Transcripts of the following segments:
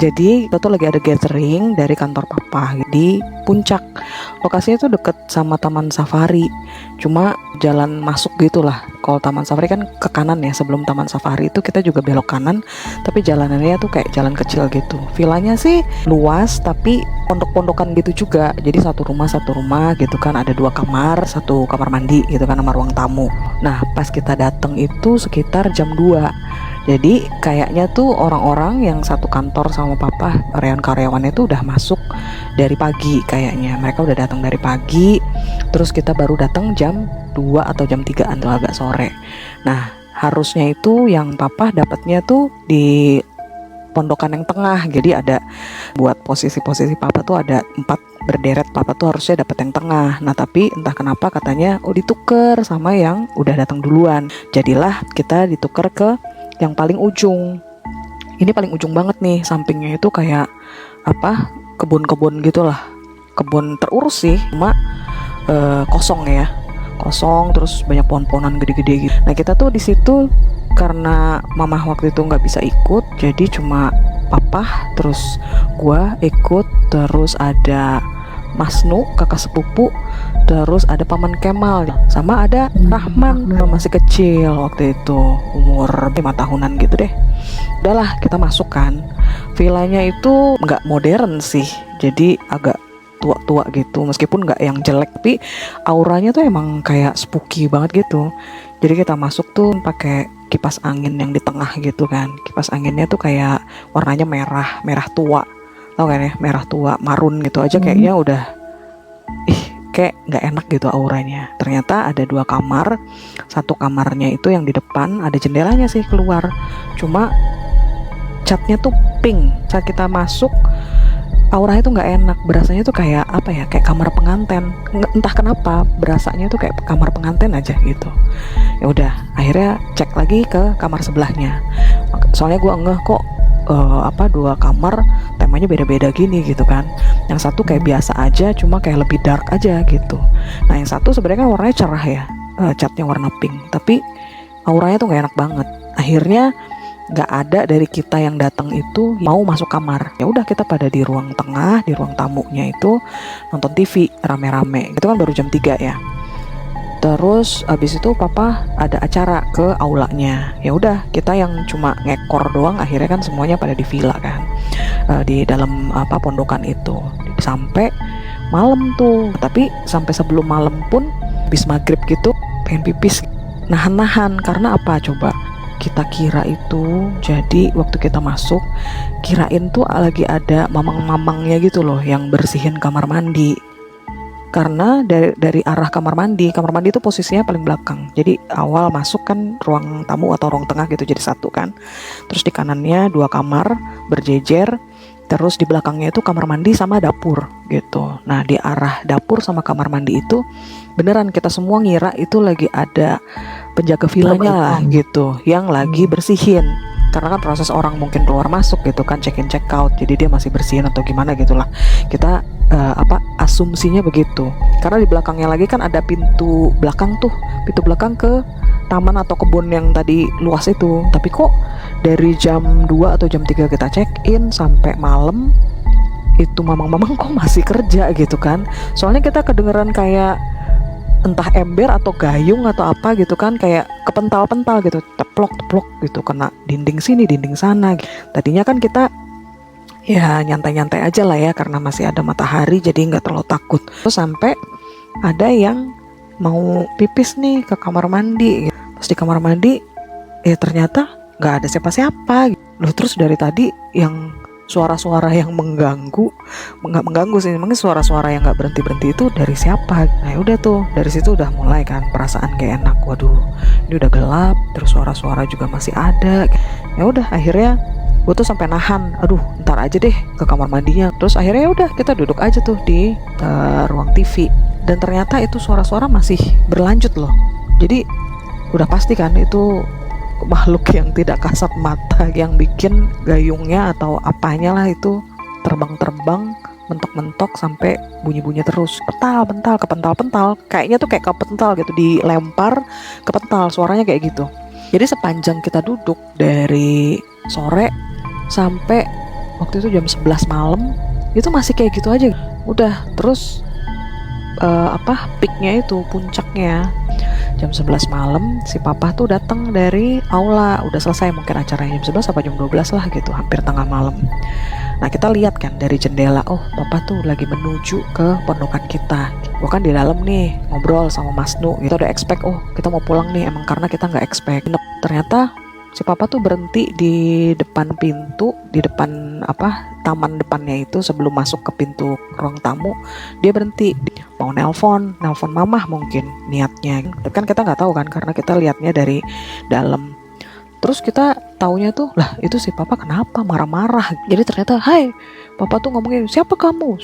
Jadi kita tuh lagi ada gathering dari kantor papa di puncak. Lokasinya tuh deket sama Taman Safari. Cuma jalan masuk gitulah. Kalau Taman Safari kan ke kanan ya, sebelum Taman Safari itu kita juga belok kanan. Tapi jalanannya tuh kayak jalan kecil gitu. Villanya sih luas tapi pondok-pondokan gitu juga. Jadi satu rumah gitu kan, ada 2 kamar, 1 kamar mandi gitu kan sama ruang tamu. Nah pas kita dateng itu sekitar jam 2. Jadi kayaknya tuh orang-orang yang satu kantor sama papa, karyawan-karyawannya tuh udah masuk dari pagi kayaknya. Mereka udah datang dari pagi, terus kita baru datang jam 2 atau jam 3 atau agak sore. Nah, harusnya itu yang papa dapatnya tuh di pondokan yang tengah. Jadi ada buat posisi-posisi papa tuh ada 4 berderet, papa tuh harusnya dapat yang tengah. Nah, tapi entah kenapa katanya dituker sama yang udah datang duluan. Jadilah kita dituker ke yang paling ujung. Ini paling ujung banget nih, sampingnya itu kayak kebun-kebun gitulah. Kebun terurus sih, cuma kosong ya. Kosong, terus banyak pohon-pohonan gede-gede gitu. Nah, kita tuh di situ karena mama waktu itu nggak bisa ikut, jadi cuma papa, terus gua ikut, terus ada Mas Nu, kakak sepupu, terus ada paman Kemal, sama ada Rahman, masih kecil waktu itu, umur 5 tahunan gitu deh. Udahlah kita masuk kan. Villanya itu nggak modern sih, jadi agak tua-tua gitu, meskipun nggak yang jelek, tapi auranya tuh emang kayak spooky banget gitu. Jadi kita masuk tuh pakai kipas angin yang di tengah gitu kan. Kipas anginnya tuh kayak warnanya merah tua, tau kan ya, merah tua, marun gitu aja kayaknya udah kayak nggak enak gitu auranya. Ternyata ada 2 kamar, 1 kamarnya itu yang di depan ada jendelanya sih keluar, cuma catnya tuh pink. Saat kita masuk auranya tuh nggak enak, berasanya tuh kayak kayak kamar pengantin. Entah kenapa berasanya tuh kayak kamar pengantin aja gitu. Ya udah, akhirnya cek lagi ke kamar sebelahnya. Soalnya gue ngeh kok 2 kamar temanya beda-beda gini gitu kan. Yang satu kayak biasa aja, cuma kayak lebih dark aja gitu. Nah yang satu sebenarnya kan warnanya cerah ya, catnya warna pink, tapi auranya tuh nggak enak banget. Akhirnya nggak ada dari kita yang datang itu mau masuk kamar. Ya udah, kita pada di ruang tengah, di ruang tamunya itu nonton TV rame-rame. Itu kan baru jam 3 ya. Terus abis itu papa ada acara ke aulanya. Ya udah, kita yang cuma ngekor doang. Akhirnya kan semuanya pada di villa kan, di dalam pondokan itu sampai malam tuh. Tapi sampai sebelum malam pun, habis maghrib gitu pengen pipis, nahan-nahan. Karena apa coba? Kita kira itu, jadi waktu kita masuk kirain tuh lagi ada mamang-mamangnya gitu loh yang bersihin kamar mandi. Karena dari arah kamar mandi itu posisinya paling belakang. Jadi awal masuk kan ruang tamu atau ruang tengah gitu, jadi satu kan. Terus di kanannya 2 kamar berjejer, terus di belakangnya itu kamar mandi sama dapur gitu. Nah di arah dapur sama kamar mandi itu beneran kita semua ngira itu lagi ada penjaga villanya lah gitu, yang lagi bersihin. Karena kan proses orang mungkin keluar masuk gitu kan, check in check out, jadi dia masih bersihin atau gimana gitulah. Kita asumsinya begitu. Karena di belakangnya lagi kan ada pintu belakang tuh, pintu belakang ke taman atau kebun yang tadi luas itu. Tapi kok dari jam 2 atau jam 3 kita check in sampai malam itu mamang-mamang kok masih kerja gitu kan. Soalnya kita kedengeran kayak entah ember atau gayung atau apa gitu kan, kayak kepental-pental gitu, teplok gitu, kena dinding sini dinding sana. Tadinya kan kita ya nyantai-nyantai aja lah ya, karena masih ada matahari jadi nggak terlalu takut. Terus sampai ada yang mau pipis nih ke kamar mandi. Terus di kamar mandi ternyata nggak ada siapa-siapa loh. Terus dari tadi yang suara-suara yang nggak mengganggu sih, emangnya suara-suara yang nggak berhenti itu dari siapa? Nah udah tuh, dari situ udah mulai kan perasaan gak enak. Waduh, ini udah gelap, terus suara-suara juga masih ada. Ya udah, akhirnya gue tuh sampai nahan, aduh ntar aja deh ke kamar mandinya. Terus akhirnya ya udah, kita duduk aja tuh di ruang TV. Dan ternyata itu suara-suara masih berlanjut loh. Jadi udah pasti kan itu makhluk yang tidak kasat mata yang bikin gayungnya atau apanya lah itu terbang-terbang, mentok-mentok sampai bunyi-bunyi terus, kepental-pental, kayaknya tuh kayak kepental gitu, dilempar kepental, suaranya kayak gitu. Jadi sepanjang kita duduk dari sore sampai waktu itu jam 11 malam itu masih kayak gitu aja. Udah terus peaknya itu, puncaknya jam 11 malam si papa tuh datang dari aula, udah selesai mungkin acaranya jam 11 apa jam 12 lah gitu, hampir tengah malam. Nah kita lihat kan dari jendela, oh papa tuh lagi menuju ke pondokan kita. Gua kan di dalam nih ngobrol sama Mas Nu, kita udah expect oh kita mau pulang nih, emang karena kita nggak expect. Ternyata si papa tuh berhenti di depan pintu, di depan taman depannya itu, sebelum masuk ke pintu ruang tamu dia berhenti mau nelpon mamah mungkin niatnya. Tapi kan kita nggak tahu kan karena kita lihatnya dari dalam. Terus kita taunya tuh lah itu si papa kenapa marah-marah. Jadi ternyata hai papa tuh ngomongin siapa kamu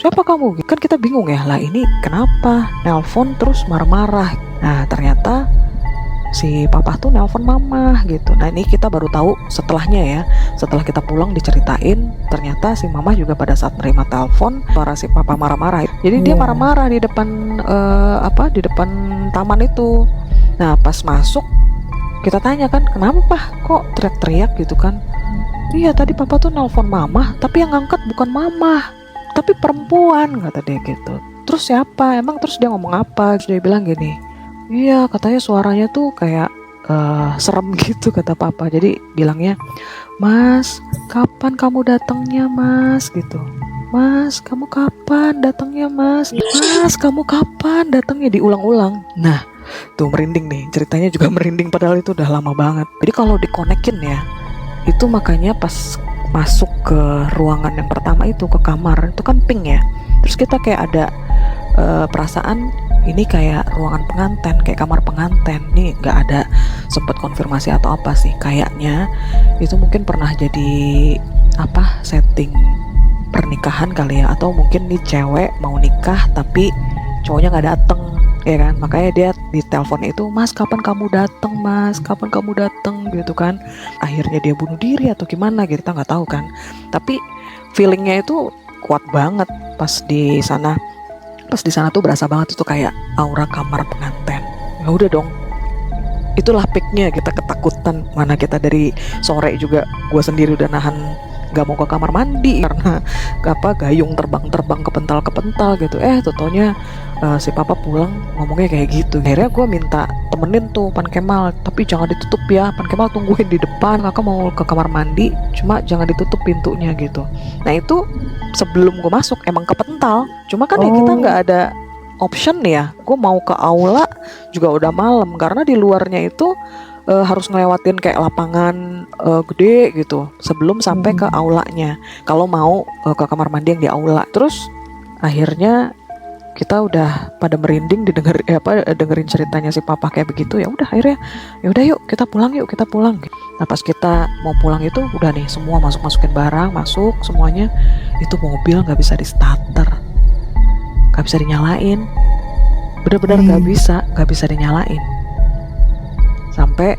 kan kita bingung ya, lah ini kenapa nelpon terus marah-marah. Nah ternyata si papa tuh nelpon mama gitu. Nah ini kita baru tahu setelahnya ya, setelah kita pulang diceritain ternyata si mama juga pada saat nerima telepon suara si papa marah-marah. Jadi dia marah-marah di depan di depan taman itu. Nah pas masuk kita tanya kan kenapa pak kok teriak-teriak gitu kan. Iya tadi papa tuh nelpon mama tapi yang ngangkat bukan mama tapi perempuan, kata dia gitu. Terus siapa emang, terus dia ngomong apa, terus dia bilang gini, iya katanya suaranya tuh kayak serem gitu kata papa. Jadi bilangnya mas kapan kamu datangnya mas gitu, mas kamu kapan datangnya mas kamu kapan datangnya, diulang-ulang. Nah tuh merinding nih, ceritanya juga merinding padahal itu udah lama banget. Jadi kalau dikonekin ya itu makanya pas masuk ke ruangan yang pertama itu, ke kamar itu kan pink ya, terus kita kayak ada perasaan ini kayak ruangan pengantin, kayak kamar pengantin. Nih nggak ada sempet konfirmasi atau apa sih, kayaknya itu mungkin pernah jadi setting pernikahan kali ya, atau mungkin nih cewek mau nikah tapi cowoknya nggak dateng ya kan, makanya dia di telepon itu mas kapan kamu dateng mas kapan kamu dateng gitu kan. Akhirnya dia bunuh diri atau gimana gitu kita nggak tahu kan, tapi feelingnya itu kuat banget pas di sana. Pas di sana tuh berasa banget itu kayak aura kamar pengantin. Ya udah dong, itulah peaknya kita ketakutan. Mana kita dari sore juga gue sendiri udah nahan gak mau ke kamar mandi karena gayung terbang ke pental gitu. Totonya si papa pulang ngomongnya kayak gitu. Akhirnya gue minta temenin tuh Pan Kemal, tapi jangan ditutup ya Pan Kemal, tungguin di depan, kakak mau ke kamar mandi cuma jangan ditutup pintunya gitu. Nah itu sebelum gue masuk emang ke pental, cuma kan ya kita nggak ada option ya, gue mau ke aula juga udah malam karena di luarnya itu harus ngelewatin kayak lapangan gede gitu sebelum sampai ke aulanya kalau mau ke kamar mandi yang di aula. Terus akhirnya kita udah pada merinding dengerin ceritanya si papa kayak begitu. Ya udah akhirnya ya udah yuk kita pulang. Nah pas kita mau pulang itu udah nih semua masukin barang, masuk semuanya, itu mobil nggak bisa di starter, nggak bisa dinyalain, bener-bener nggak bisa dinyalain. Sampai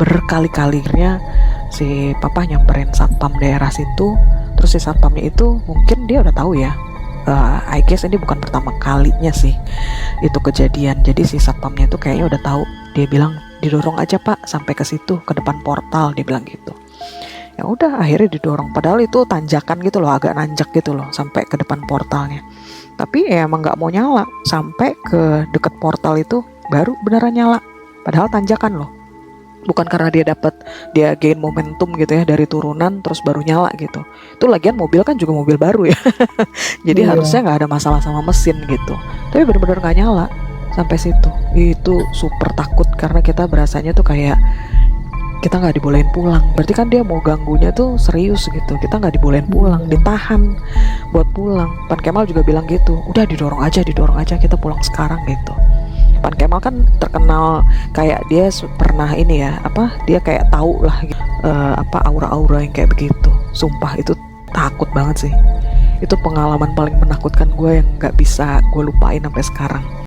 berkali-kalinya si papa nyamperin satpam daerah situ. Terus si satpamnya itu mungkin dia udah tahu ya, I guess ini bukan pertama kalinya sih itu kejadian. Jadi si satpamnya itu kayaknya udah tahu. Dia bilang didorong aja pak sampai ke situ, ke depan portal, dia bilang gitu. Ya udah akhirnya didorong, padahal itu tanjakan gitu loh, agak nanjak gitu loh sampai ke depan portalnya. Tapi ya emang nggak mau nyala, sampai ke deket portal itu baru beneran nyala. Padahal tanjakan loh, bukan karena dia gain momentum gitu ya dari turunan terus baru nyala gitu. Itu lagian mobil kan juga mobil baru ya jadi harusnya nggak ada masalah sama mesin gitu, tapi bener-bener nggak nyala sampai situ. Itu super takut karena kita berasanya tuh kayak kita nggak dibolehin pulang. Berarti kan dia mau ganggunya tuh serius gitu, kita nggak dibolehin pulang, ditahan buat pulang. Pan Kemal juga bilang gitu, udah didorong aja kita pulang sekarang gitu. Pan Kemal kan terkenal kayak dia pernah ini ya, dia kayak tahu lah aura-aura yang kayak begitu. Sumpah itu takut banget sih. Itu pengalaman paling menakutkan gue yang nggak bisa gue lupain sampai sekarang.